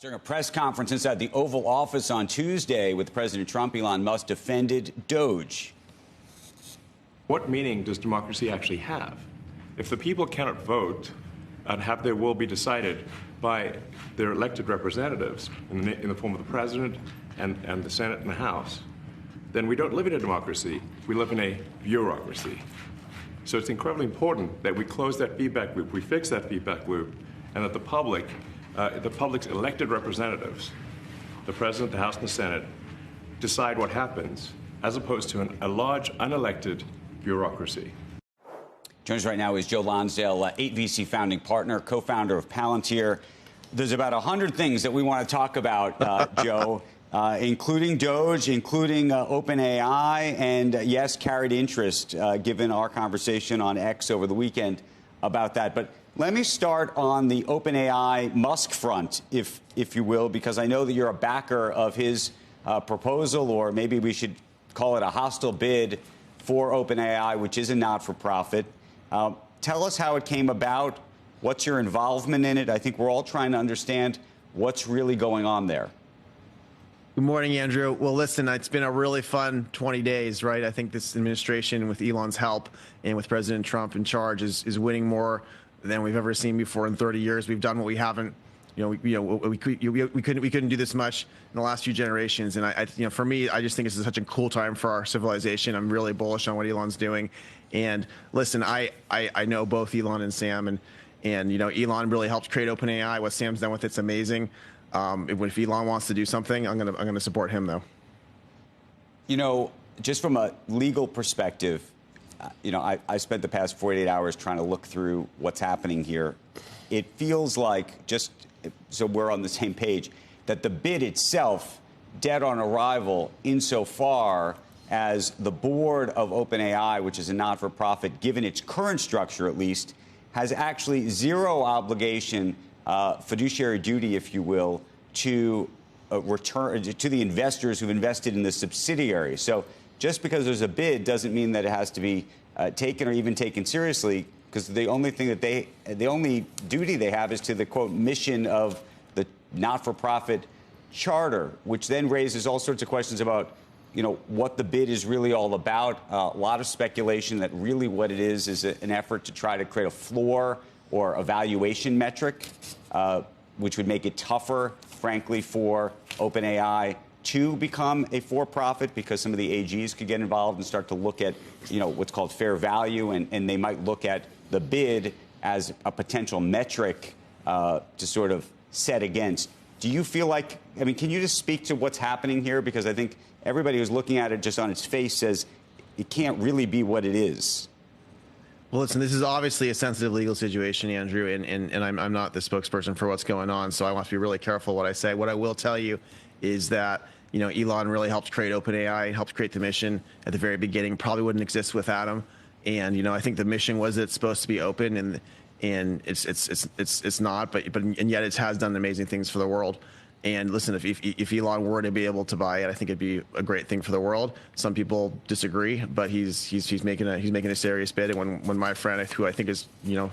During a press conference inside the Oval Office on Tuesday with President Trump, Elon Musk defended Doge. What meaning does democracy actually have? If the people cannot vote and have their will be decided by their elected representatives in the form of the president and the Senate and the House, then we don't live in a democracy. We live in a bureaucracy. So it's incredibly important that we close that feedback loop, we fix that feedback loop, and that the public's elected representatives, the president, the House, and the Senate, decide what happens, as opposed to a large, unelected bureaucracy. Joining us right now is Joe Lonsdale, 8VC founding partner, co-founder of Palantir. There's about 100 things that we want to talk about, Joe, including Doge, including OpenAI, and yes, carried interest, given our conversation on X over the weekend about that. But let me start on the OpenAI Musk front, if you will, because I know that you're a backer of his proposal, or maybe we should call it a hostile bid for OpenAI, which is a not-for-profit. Tell us how it came about. What's your involvement in it? I think we're all trying to understand what's really going on there. Good morning, Andrew. Well, listen, it's been a really fun 20 days, right? I think this administration, with Elon's help and with President Trump in charge, is winning more than we've ever seen before in 30 years. We've done what we haven't, we couldn't do this much in the last few generations. And for me, I just think this is such a cool time for our civilization. I'm really bullish on what Elon's doing. And listen, I know both Elon and Sam, and Elon really helped create OpenAI. What Sam's done with it's amazing. If Elon wants to do something, I'm gonna support him, though. Just from a legal perspective, I spent the past 48 hours trying to look through what's happening here. It feels like, just so we're on the same page, that the bid itself, dead on arrival, insofar as the board of OpenAI, which is a not-for-profit, given its current structure at least, has actually zero obligation, fiduciary duty, if you will, to return to the investors who've invested in the subsidiary. So just because there's a bid doesn't mean that it has to be taken or even taken seriously, because the only duty they have is to the, quote, mission of the not-for-profit charter, which then raises all sorts of questions about, what the bid is really all about. A lot of speculation that really what it is an effort to try to create a floor or a valuation metric, which would make it tougher, frankly, for OpenAI to become a for-profit, because some of the AGs could get involved and start to look at, what's called fair value, and they might look at the bid as a potential metric to sort of set against. Do you feel like, can you just speak to what's happening here? Because I think everybody who's looking at it just on its face says it can't really be what it is. Well, listen, this is obviously a sensitive legal situation, Andrew, and I'm not the spokesperson for what's going on, so I want to be really careful what I say. What I will tell you is that, Elon really helped create OpenAI, helped create the mission at the very beginning, probably wouldn't exist without him. And, I think the mission was it's supposed to be open, and it's not, but yet it has done amazing things for the world. And listen, if Elon were to be able to buy it, I think it'd be a great thing for the world. Some people disagree, but he's making a serious bid. And when my friend, who I think is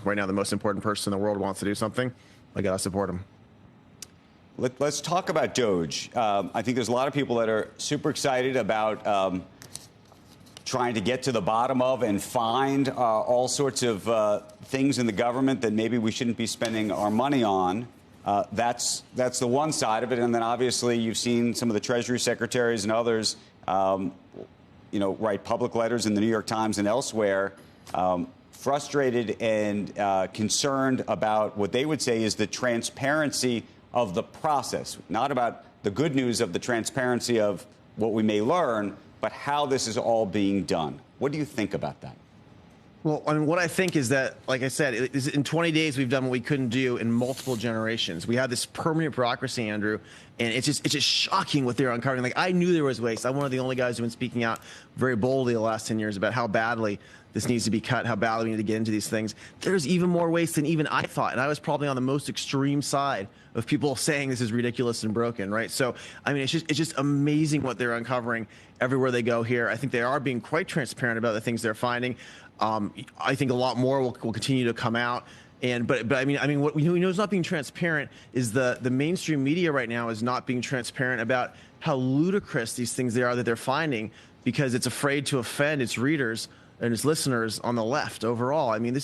right now the most important person in the world, wants to do something, I gotta support him. Let's talk about Doge. I think there's a lot of people that are super excited about trying to get to the bottom of and find all sorts of things in the government that maybe we shouldn't be spending our money on. That's the one side of it. And then obviously you've seen some of the Treasury secretaries and others, write public letters in the New York Times and elsewhere, frustrated and concerned about what they would say is the transparency of the process, not about the good news of the transparency of what we may learn, but how this is all being done. What do you think about that? Well, what I think is that, like I said, in 20 days, we've done what we couldn't do in multiple generations. We have this permanent bureaucracy, Andrew, and it's just shocking what they're uncovering. Like, I knew there was waste. I'm one of the only guys who've been speaking out very boldly the last 10 years about how badly this needs to be cut, how badly we need to get into these things. There's even more waste than even I thought, and I was probably on the most extreme side of people saying this is ridiculous and broken, right? So, it's just amazing what they're uncovering everywhere they go here. I think they are being quite transparent about the things they're finding. I think a lot more will continue to come out. But I mean, what we know is not being transparent is the mainstream media right now is not being transparent about how ludicrous these things are that they're finding, because it's afraid to offend its readers and its listeners on the left overall. I mean,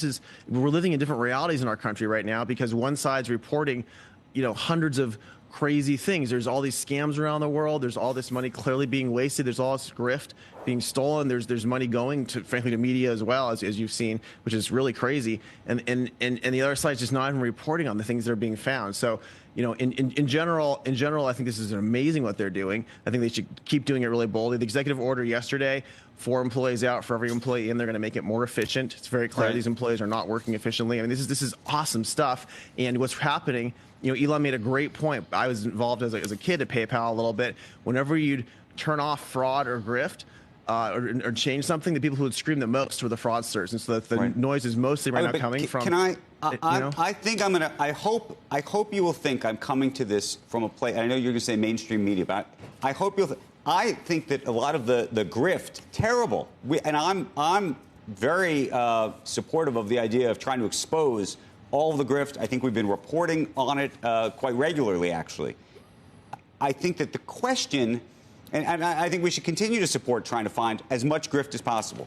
we're living in different realities in our country right now, because one side's reporting, hundreds of crazy things. There's all these scams around the world. There's all this money clearly being wasted. There's all this grift being stolen. There's money going to, frankly, to media as well, as you've seen, which is really crazy. And the other side's just not even reporting on the things that are being found. So, in general, I think this is amazing what they're doing. I think they should keep doing it really boldly. The executive order yesterday, 4 employees out for every employee in, they're going to make it more efficient. It's very clear these employees are not working efficiently. I mean, this is awesome stuff. And what's happening, Elon made a great point. I was involved as a kid at PayPal a little bit. Whenever you'd turn off fraud or grift, or change something, the people who would scream the most were the fraudsters, and so the noise is mostly now coming from. I think I'm gonna. I hope you will think I'm coming to this from a place. I know you're gonna say mainstream media, but I hope you'll. I think that a lot of the grift, terrible. And I'm very supportive of the idea of trying to expose all of the grift. I think we've been reporting on it quite regularly, actually. I think that the question. And I think we should continue to support trying to find as much grift as possible.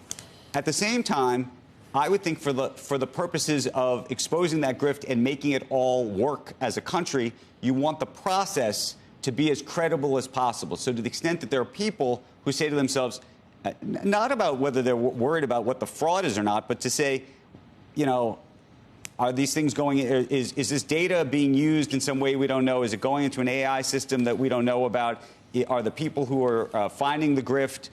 At the same time, I would think for the purposes of exposing that grift and making it all work as a country, you want the process to be as credible as possible. So to the extent that there are people who say to themselves, not about whether they're worried about what the fraud is or not, but to say, are these things going, is this data being used in some way we don't know? Is it going into an AI system that we don't know about? Are the people who are finding the grift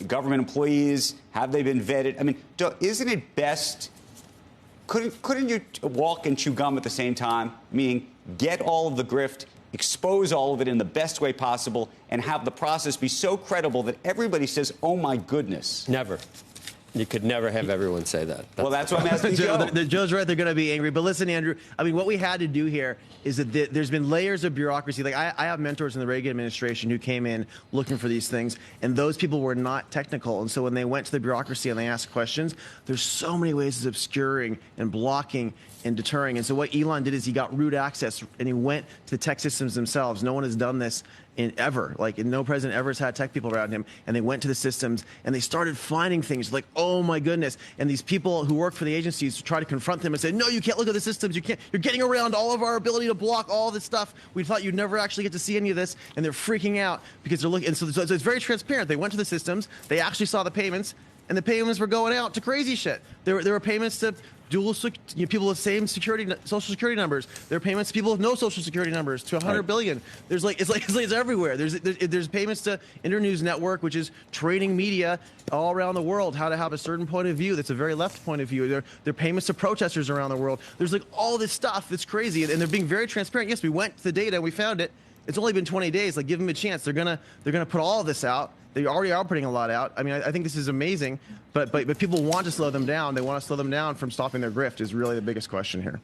government employees? Have they been vetted? I mean, isn't it best? Couldn't you walk and chew gum at the same time? Meaning, get all of the grift, expose all of it in the best way possible, and have the process be so credible that everybody says, "Oh my goodness." Never. You could never have everyone say that. That's what I'm asking Joe. Joe's right. They're going to be angry. But listen, Andrew, I mean, what we had to do here is that there's been layers of bureaucracy. Like, I have mentors in the Reagan administration who came in looking for these things, and those people were not technical. And so when they went to the bureaucracy and they asked questions, there's so many ways of obscuring and blocking and deterring. And so what Elon did is he got root access, and he went to the tech systems themselves. No one has done this ever. Like, no president ever has had tech people around him. And they went to the systems and they started finding things like, oh my goodness. And these people who work for the agencies try to confront them and say, no, you can't look at the systems. You can't. You're getting around all of our ability to block all this stuff. We thought you'd never actually get to see any of this. And they're freaking out because they're looking. And so it's very transparent. They went to the systems. They actually saw the payments. And the payments were going out to crazy shit. There were payments to people with same social security numbers. There are payments to people with no social security numbers to 100 billion. It's everywhere. There's payments to Internews Network, which is training media all around the world how to have a certain point of view that's a very left point of view. There are payments to protesters around the world. There's like all this stuff that's crazy, and they're being very transparent. Yes, we went to the data and we found it. It's only been 20 days. Like, give them a chance. They're gonna put all of this out. They already are putting a lot out. I mean, I think this is amazing, but people want to slow them down. They want to slow them down from stopping their grift is really the biggest question here.